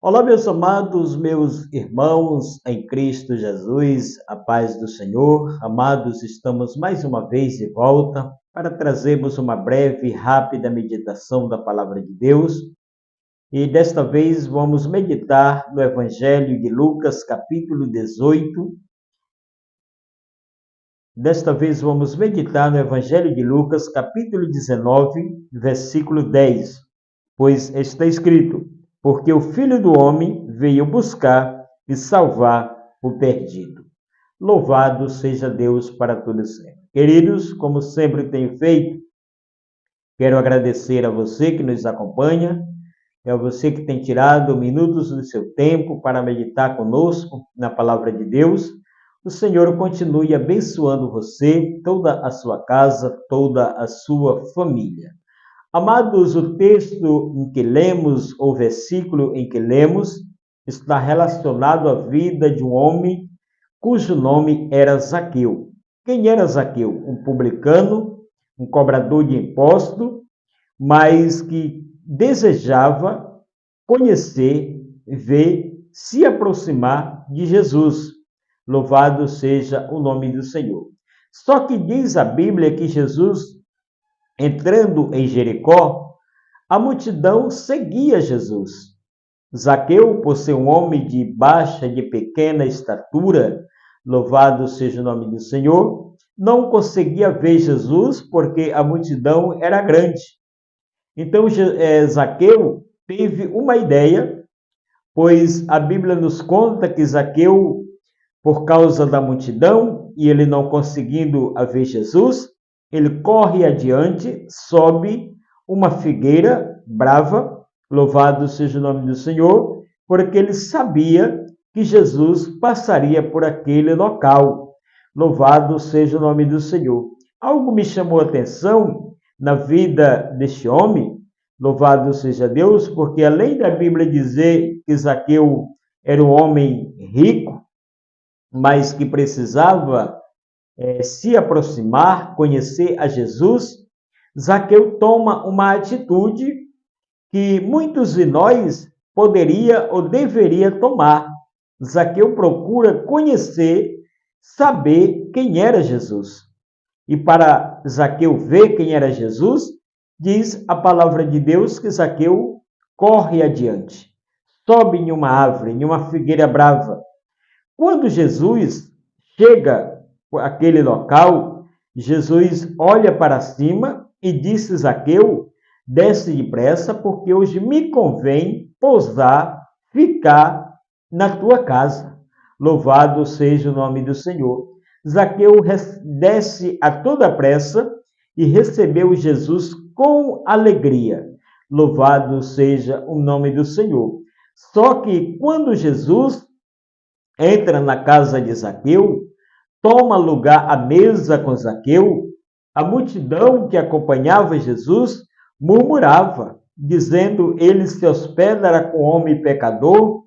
Olá, meus amados, meus irmãos em Cristo Jesus, a paz do Senhor. Amados, estamos mais uma vez de volta para trazermos uma breve e rápida meditação da Palavra de Deus. E desta vez vamos meditar no Evangelho de Lucas, capítulo 18. Desta vez vamos meditar no Evangelho de Lucas, capítulo 19, versículo 10. Pois está escrito: porque o Filho do Homem veio buscar e salvar o perdido. Louvado seja Deus para todo sempre. Queridos, como sempre tenho feito, quero agradecer a você que nos acompanha, a você que tem tirado minutos do seu tempo para meditar conosco na Palavra de Deus. O Senhor continue abençoando você, toda a sua casa, toda a sua família. Amados, o texto em que lemos, ou versículo em que lemos, está relacionado à vida de um homem cujo nome era Zaqueu. Quem era Zaqueu? Um publicano, um cobrador de imposto, mas que desejava conhecer, ver, se aproximar de Jesus. Louvado seja o nome do Senhor. Só que diz a Bíblia que Jesus, entrando em Jericó, a multidão seguia Jesus. Zaqueu, por ser um homem de baixa, de pequena estatura, louvado seja o nome do Senhor, não conseguia ver Jesus porque a multidão era grande. Então, Zaqueu teve uma ideia, pois a Bíblia nos conta que Zaqueu, por causa da multidão, e ele não conseguindo ver Jesus, ele corre adiante, sobe uma figueira brava, louvado seja o nome do Senhor, porque ele sabia que Jesus passaria por aquele local. Louvado seja o nome do Senhor. Algo me chamou a atenção na vida deste homem, louvado seja Deus, porque além da Bíblia dizer que Zaqueu era um homem rico, mas que precisava se aproximar, conhecer a Jesus, Zaqueu toma uma atitude que muitos de nós poderia ou deveria tomar. Zaqueu procura conhecer, saber quem era Jesus. E para Zaqueu ver quem era Jesus, diz a palavra de Deus que Zaqueu corre adiante, sobe em uma árvore, em uma figueira brava. Quando Jesus chega àquele local, Jesus olha para cima e disse: Zaqueu, desce depressa, porque hoje me convém pousar, ficar na tua casa. Louvado seja o nome do Senhor. Zaqueu desce a toda pressa e recebeu Jesus com alegria. Louvado seja o nome do Senhor. Só que quando Jesus entra na casa de Zaqueu, toma lugar à mesa com Zaqueu, a multidão que acompanhava Jesus murmurava, dizendo: ele se hospeda com um homem pecador,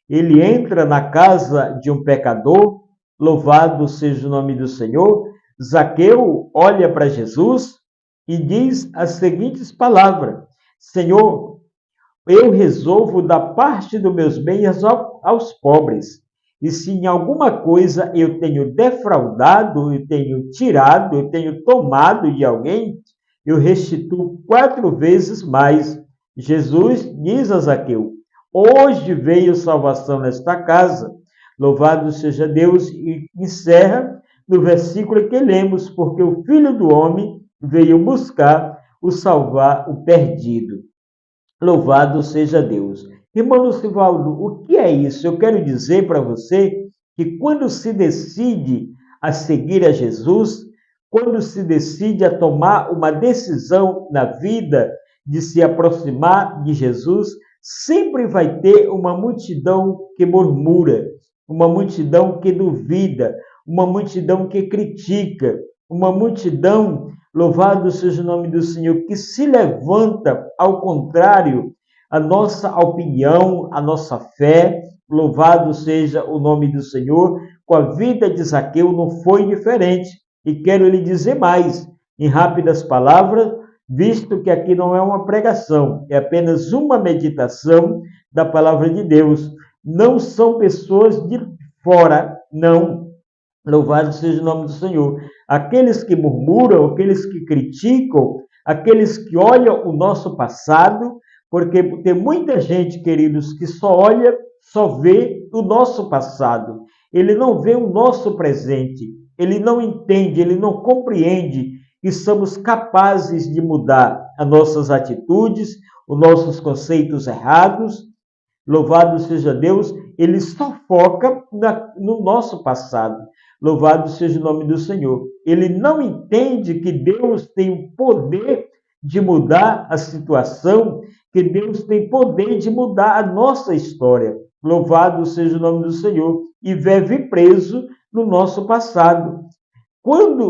ele entra na casa de um pecador. Louvado seja o nome do Senhor. Zaqueu olha para Jesus e diz as seguintes palavras: Senhor, eu resolvo dar parte dos meus bens aos pobres. E se em alguma coisa eu tenho defraudado, eu tenho tirado, eu tenho tomado de alguém, eu restituo 4 vezes mais. Jesus diz a Zaqueu: hoje veio salvação nesta casa. Louvado seja Deus. E encerra no versículo que lemos: porque o Filho do Homem veio buscar o salvar o perdido. Louvado seja Deus. Irmão Lucivaldo, o que é isso? Eu quero dizer para você que quando se decide a seguir a Jesus, quando se decide a tomar uma decisão na vida de se aproximar de Jesus, sempre vai ter uma multidão que murmura, uma multidão que duvida, uma multidão que critica, uma multidão, louvado seja o nome do Senhor, que se levanta ao contrário a nossa opinião, a nossa fé. Louvado seja o nome do Senhor. Com a vida de Zaqueu não foi diferente. E quero lhe dizer mais, em rápidas palavras, visto que aqui não é uma pregação, é apenas uma meditação da palavra de Deus. Não são pessoas de fora, não. Louvado seja o nome do Senhor. Aqueles que murmuram, aqueles que criticam, aqueles que olham o nosso passado, porque tem muita gente, queridos, que só olha, só vê o nosso passado. Ele não vê o nosso presente. Ele não entende, ele não compreende que somos capazes de mudar as nossas atitudes, os nossos conceitos errados. Louvado seja Deus, ele só foca no nosso passado. Louvado seja o nome do Senhor. Ele não entende que Deus tem o poder de mudar a situação, que Deus tem poder de mudar a nossa história. Louvado seja o nome do Senhor. E vive preso no nosso passado.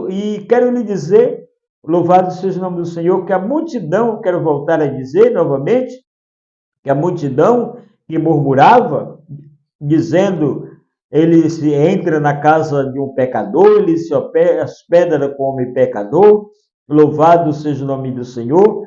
E quero lhe dizer, louvado seja o nome do Senhor, que a multidão, quero voltar a dizer novamente, que a multidão que murmurava, dizendo, ele se entra na casa de um pecador, ele se hospeda com homem pecador, louvado seja o nome do Senhor.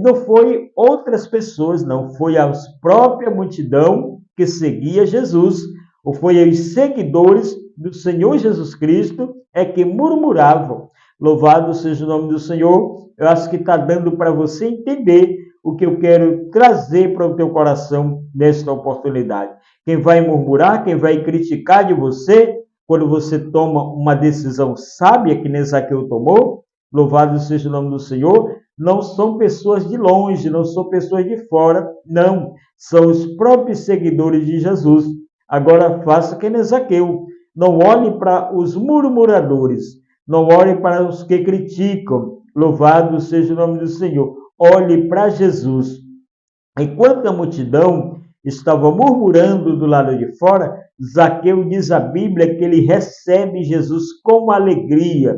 Não foi outras pessoas, não, foi a própria multidão que seguia Jesus, ou foi os seguidores do Senhor Jesus Cristo que murmuravam. Louvado seja o nome do Senhor. Eu acho que está dando para você entender o que eu quero trazer para o teu coração nesta oportunidade. Quem vai murmurar, quem vai criticar de você, quando você toma uma decisão sábia, que nem Zaqueu tomou, louvado seja o nome do Senhor, não são pessoas de longe, não são pessoas de fora, não, são os próprios seguidores de Jesus. Agora faça que nem Zaqueu, não olhe para os murmuradores, não olhe para os que criticam, louvado seja o nome do Senhor. Olhe para Jesus. Enquanto a multidão estava murmurando do lado de fora, Zaqueu, diz a Bíblia, que ele recebe Jesus com alegria.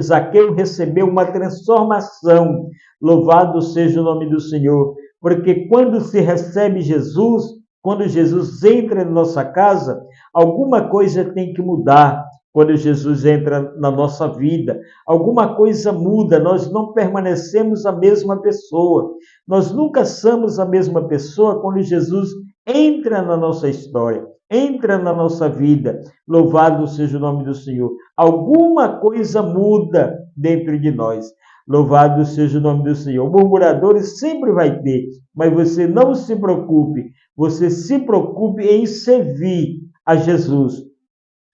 Zaqueu recebeu uma transformação. Louvado seja o nome do Senhor. Porque quando se recebe Jesus, quando Jesus entra na nossa casa, alguma coisa tem que mudar. Quando Jesus entra na nossa vida, alguma coisa muda, nós não permanecemos a mesma pessoa. Nós nunca somos a mesma pessoa quando Jesus entra na nossa história, entra na nossa vida. Louvado seja o nome do Senhor. Alguma coisa muda dentro de nós. Louvado seja o nome do Senhor. Murmuradores sempre vai ter, mas você não se preocupe. Você se preocupe em servir a Jesus.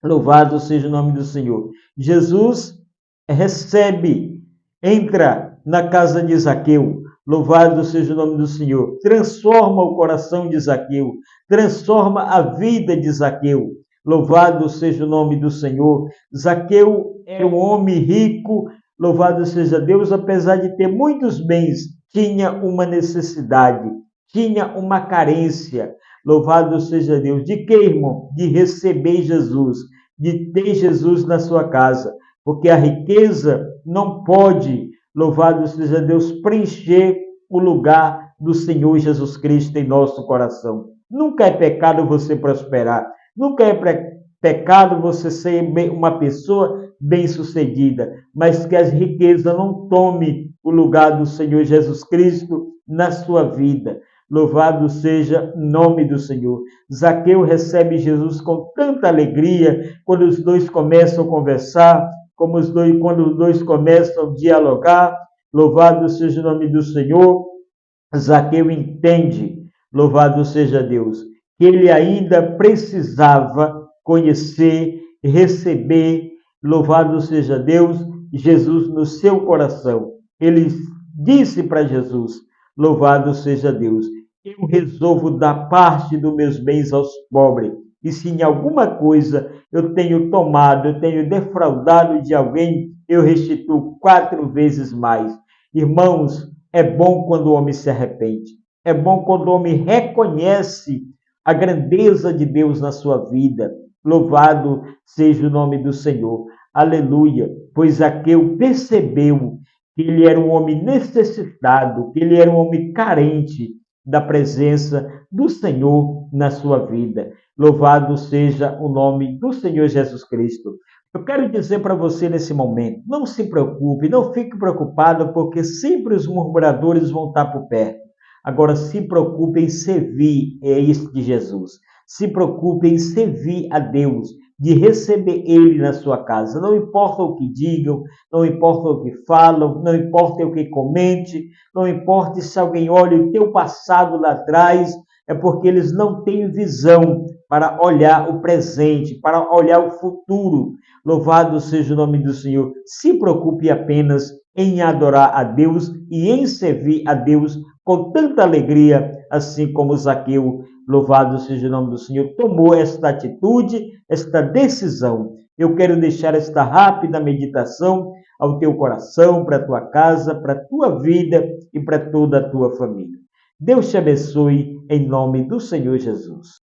Louvado seja o nome do Senhor. Jesus entra na casa de Zaqueu. Louvado seja o nome do Senhor. Transforma o coração de Zaqueu. Transforma a vida de Zaqueu. Louvado seja o nome do Senhor. Zaqueu era um homem rico. Louvado seja Deus, apesar de ter muitos bens, tinha uma necessidade, tinha uma carência. Louvado seja Deus. De que, irmão? De receber Jesus, de ter Jesus na sua casa. Porque a riqueza não pode, louvado seja Deus, preencher o lugar do Senhor Jesus Cristo em nosso coração. Nunca é pecado você prosperar. Nunca é pecado você ser uma pessoa bem-sucedida. Mas que a riqueza não tome o lugar do Senhor Jesus Cristo na sua vida. Louvado seja o nome do Senhor. Zaqueu recebe Jesus com tanta alegria quando os dois começam a conversar, quando os dois começam a dialogar. Louvado seja o nome do Senhor. Zaqueu entende, louvado seja Deus, que ele ainda precisava conhecer, receber, louvado seja Deus, Jesus no seu coração. Ele disse para Jesus, louvado seja Deus, eu resolvo dar parte dos meus bens aos pobres. E se em alguma coisa eu tenho tomado, eu tenho defraudado de alguém, eu restituo 4 vezes mais. Irmãos, é bom quando o homem se arrepende. É bom quando o homem reconhece a grandeza de Deus na sua vida. Louvado seja o nome do Senhor. Aleluia. Pois Zaqueu percebeu que ele era um homem necessitado, que ele era um homem carente da presença do Senhor na sua vida. Louvado seja o nome do Senhor Jesus Cristo. Eu quero dizer para você nesse momento, não se preocupe, não fique preocupado, porque sempre os murmuradores vão estar por perto. Agora se preocupe em servir este Jesus. Se preocupe em servir a Deus, de receber Ele na sua casa. Não importa o que digam, não importa o que falam, não importa o que comente, não importa se alguém olha o teu passado lá atrás, é porque eles não têm visão para olhar o presente, para olhar o futuro. Louvado seja o nome do Senhor. Se preocupe apenas em adorar a Deus e em servir a Deus com tanta alegria, assim como Zaqueu, louvado seja o nome do Senhor, tomou esta atitude, esta decisão. Eu quero deixar esta rápida meditação ao teu coração, para a tua casa, para a tua vida e para toda a tua família. Deus te abençoe em nome do Senhor Jesus.